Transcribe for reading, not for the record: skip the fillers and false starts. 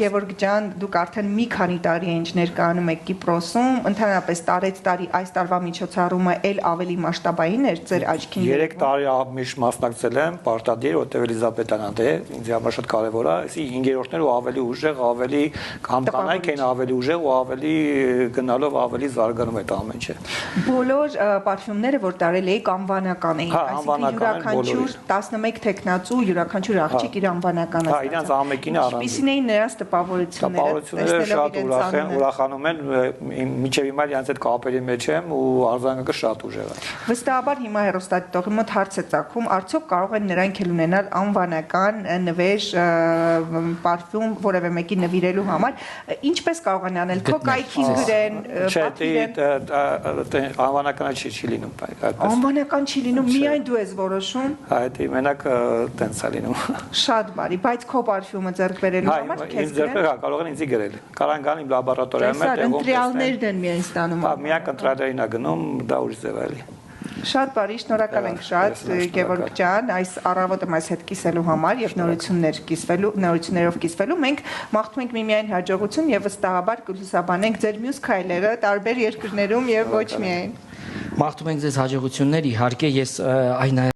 Գևորգ ջան, դուք արդեն մի քանի տարի է ինչ ներկայանում եք Կիպրոսում, ընդհանրապես տարեց տարի այս տարվա միջոցառումը էլ ավելի մասշտաբային էր ձեր աչքին։ 3 տարի միշտ մասնակցել եմ պարտադիր, որտեղ Էլիզաբետյանն է, ինձ համար շատ կարևոր է, այսի 5-րդները ու ավելի ուժեղ, ավելի կամ կանայք են ավելի ուժեղ ու ավելի գնալով ավելի զարգանում այդ ամեն ինչը։ Բոլոր պարֆյումները, որ տարել եք, անվանական էին, այսինքն յուրաքանչյուր 11 տեխնացու, յուրաքանչյուր աղջիկ իր անվանականը ստացավ։ Իրանց ամենքին առանձին։ Ինչպիսին էին նրանց տպավորությունները, շատ ուրախանում են, մինչև հիմա իրանց այդ կապերի մեջ եմ ու արձագանքը շատ ուժեղ է։ Վստահաբար հիմա հեռուստադիտողի մոտ հարց է ծագում, արդյոք կարող են նրանք էլ ունենալ անվանական նվեր, պարֆյում որևէ մեկի նվիրելու համար, ինչպես կարող են անել, քո կայքին գրեն, պատվիրեն։ Անվանականը չի լինում։ Անվանական չի լինում, միայն դու ես որոշում։ Այդ մենակ տենց է լինում։ Շատ բարի, բայց քո պարֆյումը ձեռք բերելու համար քեզ գրել։ Կարող են ինձ գրել։ Կարող են գան իմ լաբորատորիայում են, ընտրյալներն են միայն ստանում։ Միակ ընտրյալներին է գնում, դա ուրիշ ձև է։ Շատ բարի, շնորհակալ ենք շատ Գևորգ ջան, այս առավոտը մեզ հետ կիսելու համար եւ նորություններով կիսվելու։ Մենք մաղթում ենք միմիայն հաջողություն եւ վստահաբար կլուսաբանենք ձեր մյուս քայլերը տարբեր երկրներում եւ ոչ միայն։ Մաղթում ենք ձեզ հաջողություններ, իհարկե ես այն